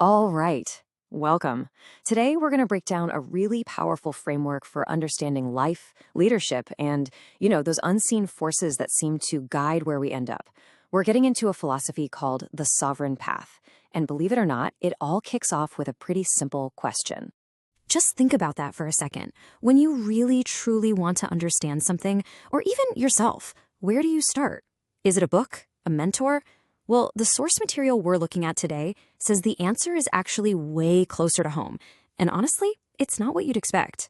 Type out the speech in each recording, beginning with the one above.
All right, welcome. Today, we're going to break down a really powerful framework for understanding life, leadership, and, those unseen forces that seem to guide where we end up. We're getting into a philosophy called the sovereign path. And believe it or not, it all kicks off with a pretty simple question. Just think about that for a second. When you really truly want to understand something, or even yourself, where do you start? Is it a book? A mentor? Well, the source material we're looking at today says the answer is actually way closer to home. And honestly, it's not what you'd expect.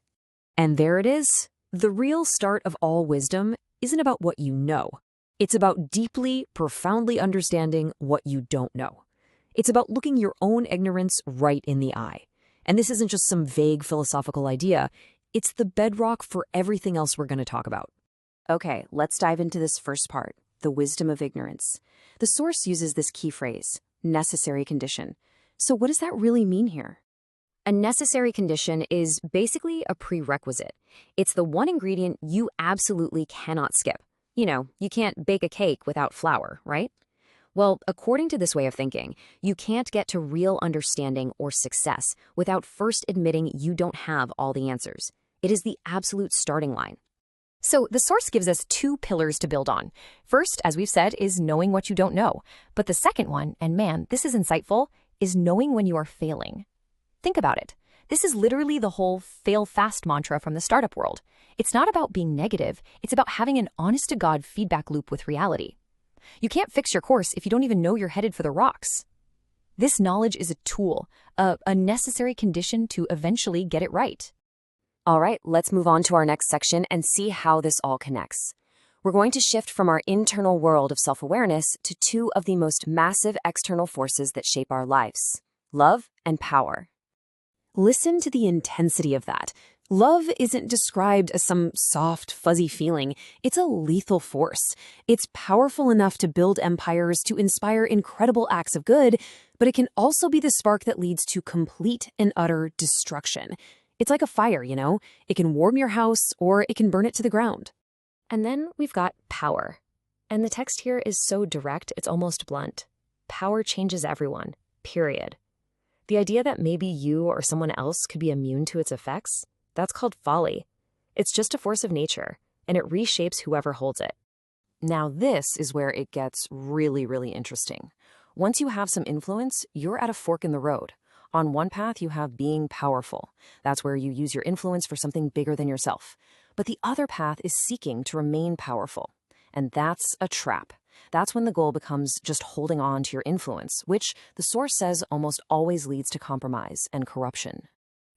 And there it is. The real start of all wisdom isn't about what you know. It's about deeply, profoundly understanding what you don't know. It's about looking your own ignorance right in the eye. And this isn't just some vague philosophical idea. It's the bedrock for everything else we're going to talk about. Okay, let's dive into this first part, the wisdom of ignorance. The source uses this key phrase, necessary condition. So what does that really mean here? A necessary condition is basically a prerequisite. It's the one ingredient you absolutely cannot skip. You can't bake a cake without flour, right? Well, according to this way of thinking, you can't get to real understanding or success without first admitting you don't have all the answers. It is the absolute starting line. So the source gives us two pillars to build on. First, as we've said, is knowing what you don't know. But the second one, and man, this is insightful, is knowing when you are failing. Think about it. This is literally the whole fail fast mantra from the startup world. It's not about being negative. It's about having an honest-to-God feedback loop with reality. You can't fix your course if you don't even know you're headed for the rocks. This knowledge is a tool, a necessary condition to eventually get it right. All right, let's move on to our next section and see how this all connects. We're going to shift from our internal world of self-awareness to two of the most massive external forces that shape our lives, love and power. Listen to the intensity of that. Love isn't described as some soft, fuzzy feeling. It's a lethal force. It's powerful enough to build empires, to inspire incredible acts of good, but it can also be the spark that leads to complete and utter destruction. It's like a fire, It can warm your house or it can burn it to the ground. And then we've got power. And the text here is so direct, it's almost blunt. Power changes everyone, period. The idea that maybe you or someone else could be immune to its effects, that's called folly. It's just a force of nature, and it reshapes whoever holds it. Now this is where it gets really, really interesting. Once you have some influence, you're at a fork in the road. On one path, you have being powerful. That's where you use your influence for something bigger than yourself. But the other path is seeking to remain powerful. And that's a trap. That's when the goal becomes just holding on to your influence, which the source says almost always leads to compromise and corruption.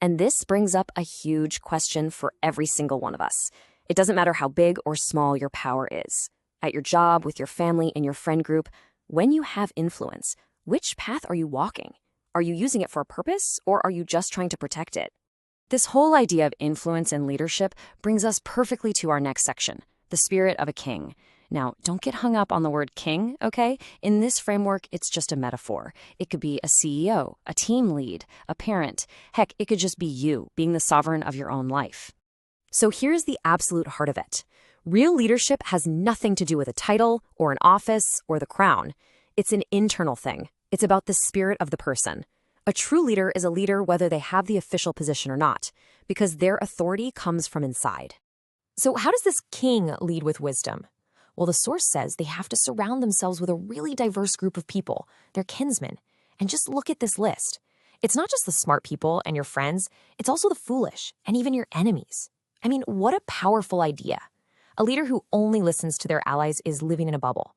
And this brings up a huge question for every single one of us. It doesn't matter how big or small your power is. At your job, with your family, in your friend group, when you have influence, which path are you walking? Are you using it for a purpose, or are you just trying to protect it? This whole idea of influence and leadership brings us perfectly to our next section, the spirit of a king. Now, don't get hung up on the word king, okay? In this framework, it's just a metaphor. It could be a CEO, a team lead, a parent. Heck, it could just be you being the sovereign of your own life. So here's the absolute heart of it. Real leadership has nothing to do with a title or an office or the crown. It's an internal thing. It's about the spirit of the person. A true leader is a leader whether they have the official position or not, because their authority comes from inside. So how does this king lead with wisdom? Well, the source says they have to surround themselves with a really diverse group of people, their kinsmen. And just look at this list. It's not just the smart people and your friends, it's also the foolish and even your enemies. I mean, what a powerful idea. A leader who only listens to their allies is living in a bubble.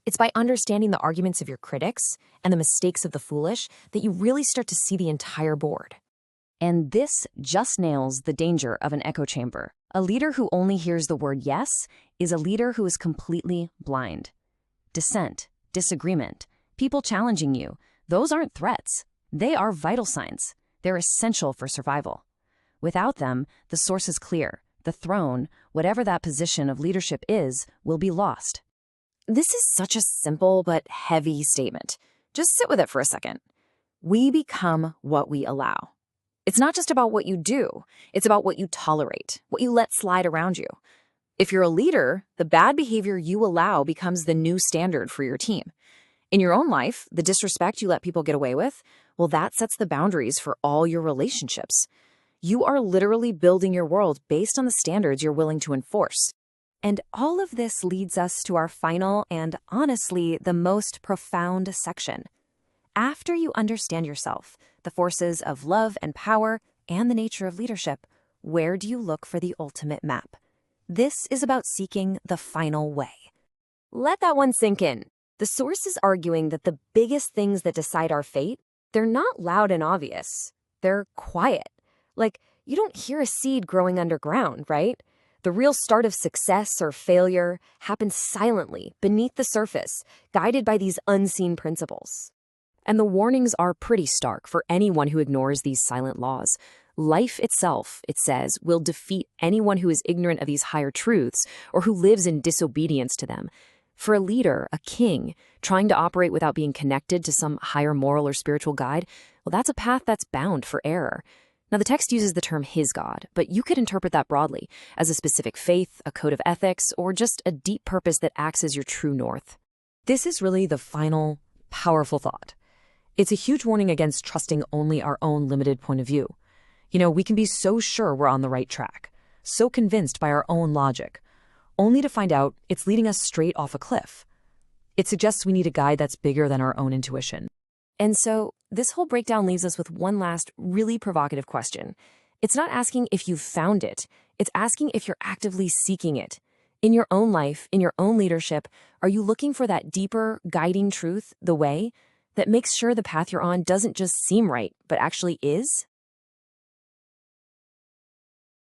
It's by understanding the arguments of your critics and the mistakes of the foolish that you really start to see the entire board. And this just nails the danger of an echo chamber. A leader who only hears the word yes is a leader who is completely blind. Dissent, disagreement, people challenging you, those aren't threats. They are vital signs. They're essential for survival. Without them, the source is clear. The throne, whatever that position of leadership is, will be lost. This is such a simple but heavy statement. Just sit with it for a second. We become what we allow. It's not just about what you do. It's about what you tolerate, what you let slide around you. If you're a leader, the bad behavior you allow becomes the new standard for your team. In your own life, the disrespect you let people get away with, well, that sets the boundaries for all your relationships. You are literally building your world based on the standards you're willing to enforce. And all of this leads us to our final and, honestly, the most profound section. After you understand yourself, the forces of love and power, and the nature of leadership, where do you look for the ultimate map? This is about seeking the final way. Let that one sink in. The Source is arguing that the biggest things that decide our fate, they're not loud and obvious. They're quiet. Like, you don't hear a seed growing underground, right? The real start of success or failure happens silently, beneath the surface, guided by these unseen principles. And the warnings are pretty stark for anyone who ignores these silent laws. Life itself, it says, will defeat anyone who is ignorant of these higher truths or who lives in disobedience to them. For a leader, a king, trying to operate without being connected to some higher moral or spiritual guide, well, that's a path that's bound for error. Now, the text uses the term his God, but you could interpret that broadly as a specific faith, a code of ethics, or just a deep purpose that acts as your true north. This is really the final, powerful thought. It's a huge warning against trusting only our own limited point of view. We can be so sure we're on the right track, so convinced by our own logic, only to find out it's leading us straight off a cliff. It suggests we need a guide that's bigger than our own intuition. And so, this whole breakdown leaves us with one last really provocative question. It's not asking if you've found it, it's asking if you're actively seeking it. In your own life, in your own leadership, are you looking for that deeper, guiding truth, the way, that makes sure the path you're on doesn't just seem right, but actually is?